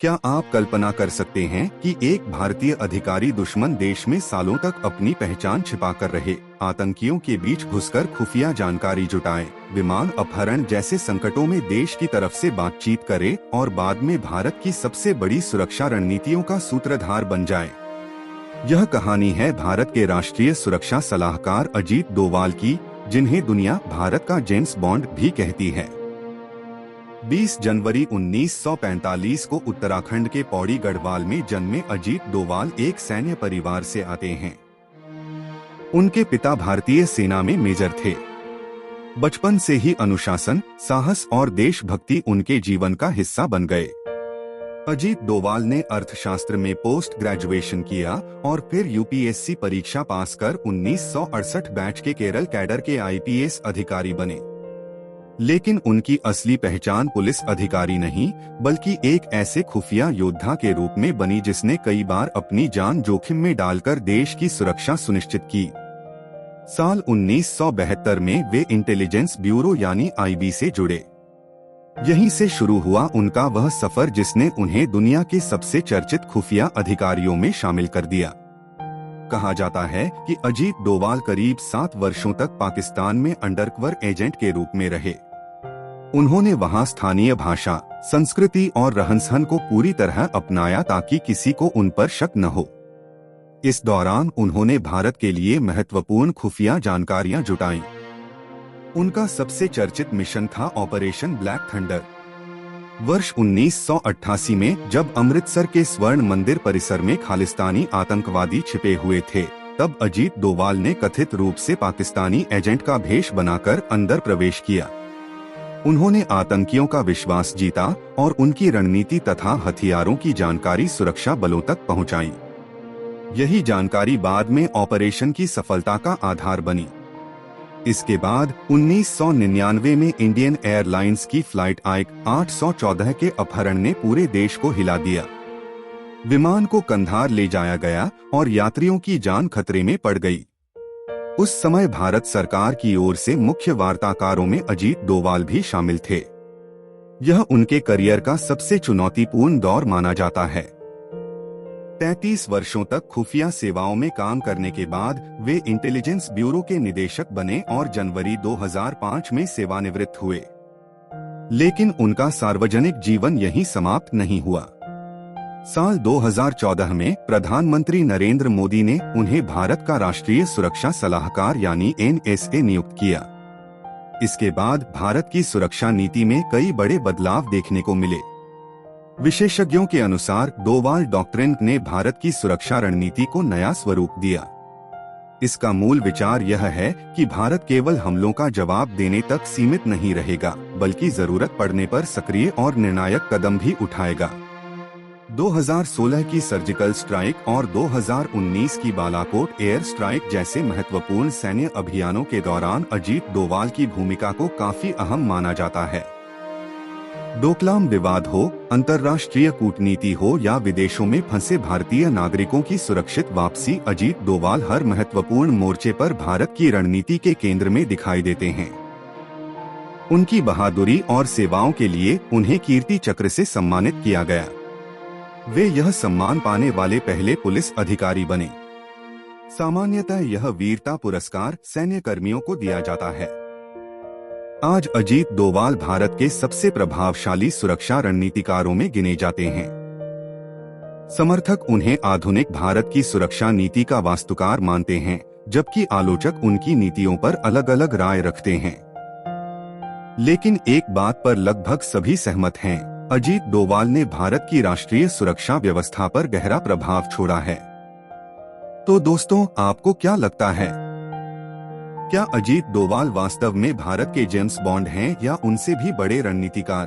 क्या आप कल्पना कर सकते हैं कि एक भारतीय अधिकारी दुश्मन देश में सालों तक अपनी पहचान छिपाकर रहे, आतंकियों के बीच घुसकर खुफिया जानकारी जुटाए, विमान अपहरण जैसे संकटों में देश की तरफ से बातचीत करे और बाद में भारत की सबसे बड़ी सुरक्षा रणनीतियों का सूत्रधार बन जाए। यह कहानी है भारत के राष्ट्रीय सुरक्षा सलाहकार अजीत डोवाल की, जिन्हें दुनिया भारत का जेम्स बॉन्ड भी कहती है। 20 जनवरी 1945 को उत्तराखंड के पौड़ी गढ़वाल में जन्मे अजीत डोवाल एक सैन्य परिवार से आते हैं। उनके पिता भारतीय सेना में मेजर थे। बचपन से ही अनुशासन, साहस और देशभक्ति उनके जीवन का हिस्सा बन गए। अजीत डोवाल ने अर्थशास्त्र में पोस्ट ग्रेजुएशन किया और फिर यूपीएससी परीक्षा पास कर 1968 बैच के केरल कैडर के आईपीएस अधिकारी बने। लेकिन उनकी असली पहचान पुलिस अधिकारी नहीं, बल्कि एक ऐसे खुफिया योद्धा के रूप में बनी जिसने कई बार अपनी जान जोखिम में डालकर देश की सुरक्षा सुनिश्चित की। साल 1972 में वे इंटेलिजेंस ब्यूरो यानी आईबी से जुड़े। यहीं से शुरू हुआ उनका वह सफर जिसने उन्हें दुनिया के सबसे चर्चित खुफिया अधिकारियों में शामिल कर दिया। कहा जाता है कि अजीत डोवाल करीब 7 वर्षों तक पाकिस्तान में अंडरकवर एजेंट के रूप में रहे। उन्होंने वहां स्थानीय भाषा, संस्कृति और रहन-सहन को पूरी तरह अपनाया ताकि किसी को उन पर शक न हो। इस दौरान उन्होंने भारत के लिए महत्वपूर्ण खुफिया जानकारियां जुटाईं। उनका सबसे चर्चित मिशन था ऑपरेशन ब्लैक थंडर। वर्ष 1988 में जब अमृतसर के स्वर्ण मंदिर परिसर में खालिस्तानी आतंकवादी छिपे हुए थे, तब अजीत डोवाल ने कथित रूप से पाकिस्तानी एजेंट का भेष बनाकर अंदर प्रवेश किया। उन्होंने आतंकियों का विश्वास जीता और उनकी रणनीति तथा हथियारों की जानकारी सुरक्षा बलों तक पहुंचाई। यही जानकारी बाद में ऑपरेशन की सफलता का आधार बनी। इसके बाद 1999 में इंडियन एयरलाइंस की फ्लाइट आइक 814 के अपहरण ने पूरे देश को हिला दिया। विमान को कंधार ले जाया गया और यात्रियों की जान खतरे में पड़ गई। उस समय भारत सरकार की ओर से मुख्य वार्ताकारों में अजीत डोवाल भी शामिल थे। यह उनके करियर का सबसे चुनौतीपूर्ण दौर माना जाता है। 33 वर्षों तक खुफिया सेवाओं में काम करने के बाद वे इंटेलिजेंस ब्यूरो के निदेशक बने और जनवरी 2005 में सेवानिवृत्त हुए। लेकिन उनका सार्वजनिक जीवन यहीं समाप्त नहीं हुआ। साल 2014 में प्रधानमंत्री नरेंद्र मोदी ने उन्हें भारत का राष्ट्रीय सुरक्षा सलाहकार यानी NSA नियुक्त किया। इसके बाद भारत की सुरक्षा नीति में कई बड़े बदलाव देखने को मिले। विशेषज्ञों के अनुसार डोवाल डॉक्ट्रिन ने भारत की सुरक्षा रणनीति को नया स्वरूप दिया। इसका मूल विचार यह है कि भारत केवल हमलों का जवाब देने तक सीमित नहीं रहेगा, बल्कि जरूरत पड़ने पर सक्रिय और निर्णायक कदम भी उठाएगा। 2016 की सर्जिकल स्ट्राइक और 2019 की बालाकोट एयर स्ट्राइक जैसे महत्वपूर्ण सैन्य अभियानों के दौरान अजीत डोवाल की भूमिका को काफी अहम माना जाता है। डोकलाम विवाद हो, अंतर्राष्ट्रीय कूटनीति हो या विदेशों में फंसे भारतीय नागरिकों की सुरक्षित वापसी, अजीत डोवाल हर महत्वपूर्ण मोर्चे पर भारत की रणनीति के केंद्र में दिखाई देते हैं। उनकी बहादुरी और सेवाओं के लिए उन्हें कीर्ति चक्र से सम्मानित किया गया। वे यह सम्मान पाने वाले पहले पुलिस अधिकारी बने। सामान्यतः यह वीरता पुरस्कार सैन्य कर्मियों को दिया जाता है। आज अजीत डोवाल भारत के सबसे प्रभावशाली सुरक्षा रणनीतिकारों में गिने जाते हैं। समर्थक उन्हें आधुनिक भारत की सुरक्षा नीति का वास्तुकार मानते हैं, जबकि आलोचक उनकी नीतियों पर अलग अलग राय रखते हैं। लेकिन एक बात पर लगभग सभी सहमत हैं, अजीत डोवाल ने भारत की राष्ट्रीय सुरक्षा व्यवस्था पर गहरा प्रभाव छोड़ा है। तो दोस्तों, आपको क्या लगता है? क्या अजीत डोवाल वास्तव में भारत के जेम्स बॉन्ड हैं या उनसे भी बड़े रणनीतिकार?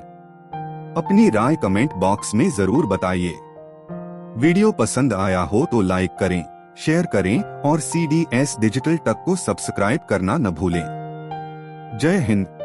अपनी राय कमेंट बॉक्स में जरूर बताइए। वीडियो पसंद आया हो तो लाइक करें, शेयर करें और CDS डिजिटल तक को सब्सक्राइब करना न भूलें। जय हिंद।